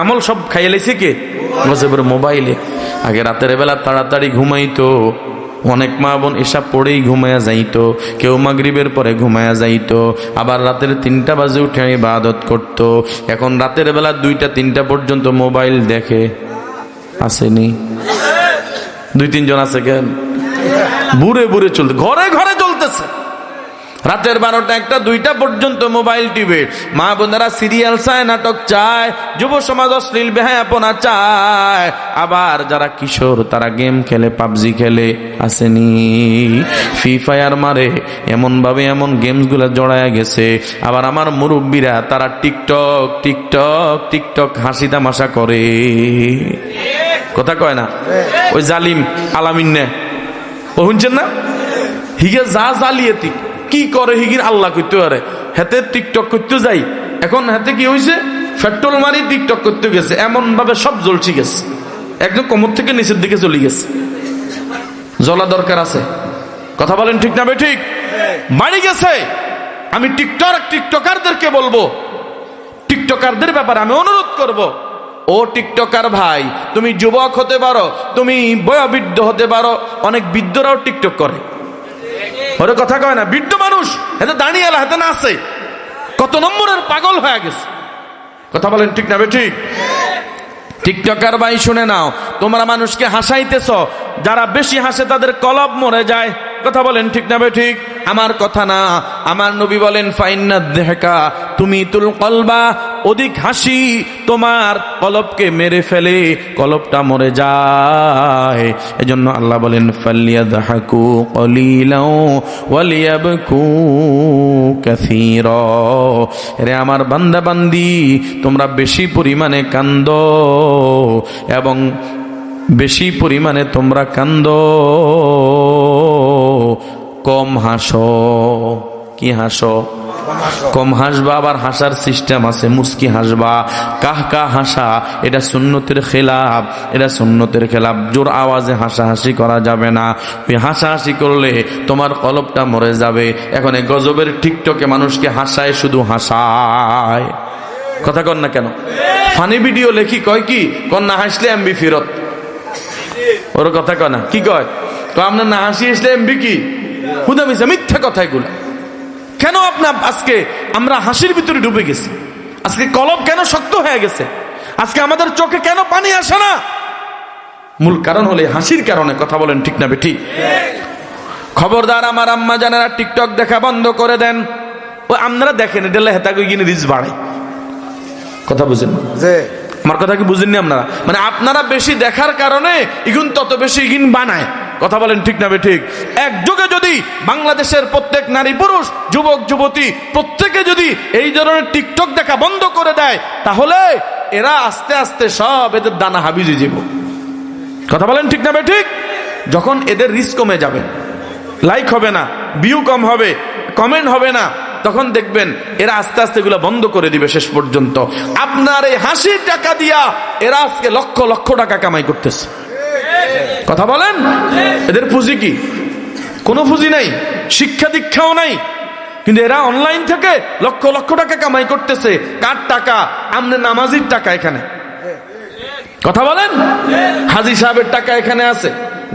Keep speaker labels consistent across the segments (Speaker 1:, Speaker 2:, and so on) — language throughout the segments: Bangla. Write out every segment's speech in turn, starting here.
Speaker 1: আমল সব খাইয়ে লাইছে কে? বসে পড়ে মোবাইলে। আগে রাতের বেলা তাড়াতাড়ি ঘুমাইতো, অনেক মা বোন এসব পড়েই ঘুমায়া যাইতো, কেউ মাগরিবের পরে ঘুমায়া যাইতো, আবার রাতের 3টা বাজে উঠে ইবাদত করত। এখন রাতের বেলা 2টা 3টা পর্যন্ত মোবাইল দেখে। আসেনি? 2-3 জন আছে কেন? বুড়ে বুড়ে চলতে, ঘরে ঘরে চলতেছে। রাতের 12টা 1টা 2টা পর্যন্ত মোবাইল টিভি। মা বোনেরা সিরিয়াল চায়, নাটক চায়, যুব সমাজ অশ্লীল বেহায়াপনা চায়। আবার যারা কিশোর তারা গেম খেলে, পাবজি খেলে। আসেনি? ফ্রি ফায়ার মারে, এমন ভাবে এমন গেমস গুলা জড়ায় গেছে। আবার আমার মুরব্বীরা তারা টিকটক টিকটক টিকটক হাসি তামাশা করে। কথা কয় না? ওই জালিম আলামিন নে ও শুনছেন না? হিগে যা জালিয়াতি কি করে হিগির আল্লাহ করতে পারে। হাতে টিকটক করতে যাই, এখন হাতে কি হয়েছে? পেট্রোল মারি টিকটক করতে গেছে, এমন ভাবে সব জ্বলছি গেছে, একদম কোমর থেকে নিচের দিকে চলে গেছে। জ্বলা দরকার আছে। কথা বলেন ঠিক না বে ঠিক? বাড়ি গেছে। আমি টিকটকারদেরকে বলবো, টিকটকারদের ব্যাপারে আমি অনুরোধ করব, ও টিকটকার ভাই, তুমি যুবক হতে পারো, তুমি বয়োবৃদ্ধ হতে পারো, অনেক বৃদ্ধরাও টিকটক করে। ওরে কথা কয় না? বৃদ্ধ মানুষ হাতে দাঁড়িয়ে এলা, হাতে না আছে, কত নম্বরের পাগল হয়ে গেছে। কথা বলেন ঠিক না বে ঠিক? টিকটকার ভাই শুনে নাও, তোমরা মানুষকে হাসাইতেছ, যারা বেশি হাসে তাদের কলব মরে যায়। কথা বলেন ঠিক না বে ঠিক? আমার কথা না, আমার নবী বলেন ফাইন্নাদ দেহকা তুমি তুল কলবা, অধিক হাসি তোমার কলবকে মেরে ফেলে, কলবটা মরে যায়। এজন্য আল্লাহ বলেন ফালিয়াদহাকু কলিলাও ওয়ালিয়াবকু কাসীরা। রে আমার বান্দা বান্দি, তোমরা বেশি পরিমাণে কান্দো এবং বেশি পরিমাণে তোমরা কান্দো, কম হাসো। কি হাসো? কম হাসবা। আবার হাসার সিস্টেম আছে, মুস্কি হাসবা, কাহ কাহ হাসা, এটা সুন্নতের খেলাফ, এটা সুন্নতের খেলাফ। জোর আওয়াজে হাসাহাসি করা যাবে না। ওই হাসাহাসি করলে তোমার কলবটা মরে যাবে। এখন এই গজবের টিকটকে মানুষকে হাসায়, শুধু হাসায়। কথা কন না কেন? ফানি ভিডিও লেখি কয় কি, কন না হাসলে এমবি ফেরত। ওর কথা কয় না, কি কয়? আপনার না হাসি আসলে এমবি কি? হুদা মিশা মিথ্যা কথা এগুলা। কেন আপনার আজকে আমরা হাসির ভিতরে ডুবে গেছি? আজকে কলব কেন শক্ত হয়ে গেছে? আজকে আমাদের চোখে কেন পানি আসে না? মূল কারণ হলে হাসির কারণে। কথা বলেন ঠিক না ঠিক? খবরদার আমার আম্মা জানেরা টিকটক দেখা বন্ধ করে দেন। ও আপনারা দেখেন, এটা হেতা গিয়ে রিচ বাড়ে। কথা বুঝেন? আমার কথা কি বুঝেননি আপনারা? মানে আপনারা বেশি দেখার কারণে ইগুন তত বেশি ইগুন বানায়। কথা বলেন ঠিক না ঠিক? এক যুগে যদি বাংলাদেশের প্রত্যেক নারী পুরুষ যুবক যুবতী প্রত্যেকে যদি এই ধরনের টিকটক দেখা বন্ধ করে দেয়, তাহলে এরা আস্তে আস্তে সব এদের দানা হাবিজে যাব। কথা বলেন ঠিক না ঠিক? যখন এদের রিস্ক কমে যাবে, লাইক হবে না, ভিউ কম হবে, কমেন্ট হবে না, তখন দেখবেন এরা আস্তে আস্তে এগুলো বন্ধ করে দিবে। শেষ পর্যন্ত আপনার এই হাসির টাকা দিয়া এরা আজকে লক্ষ লক্ষ টাকা কামাই করতেছে। কথা বলেন? এদের পুঁজি কি? কোনো পুঁজি নাই, শিক্ষা দীক্ষাও নাই, কিন্তু এরা অনলাইন থেকে লক্ষ লক্ষ টাকা কামাই করতেছে। কার টাকা? আমনে নামাজির টাকা এখানে। কথা বলেন? হাজী সাহেবের টাকা এখানে আছে,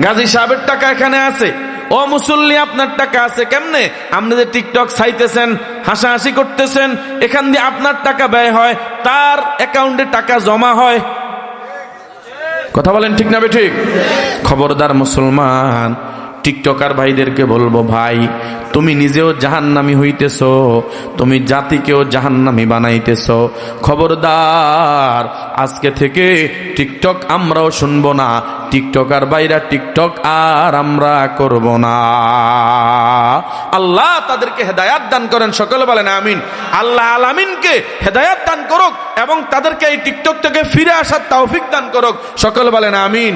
Speaker 1: গাজী সাহেবের টাকা এখানে আছে। ও মুসল্লি, আপনার টাকা আছে কেমনে? আপনি যে টিকটক চাইতেছেন, হাসাহাসি করতেছেন, এখান দিয়ে আপনার টাকা ব্যয় হয়, তার অ্যাকাউন্টে টাকা জমা হয়। কথা বলেন ঠিক না ঠিক? খবরদার মুসলমান, টিকটকার ভাইদেরকে বলবো, ভাই তুমি নিজেও জাহান্নামী হইতেছো, তুমি জাতিকেও জাহান্নামী বানাইতেছো। খবরদার, আজকে থেকে টিকটক আমরাও শুনবো না, টিকটকার ভাইরা টিকটক আর আমরা করব না। আল্লাহ তাদেরকে হেদায়াত দান করেন, সকলে বলেন আমিন। আল্লাহ আলামিনকে হেদায়াত দান করুক এবং তাদেরকে এই টিকটক থেকে ফিরে আসার তৌফিক দান করুক, সকলে বলেন আমিন।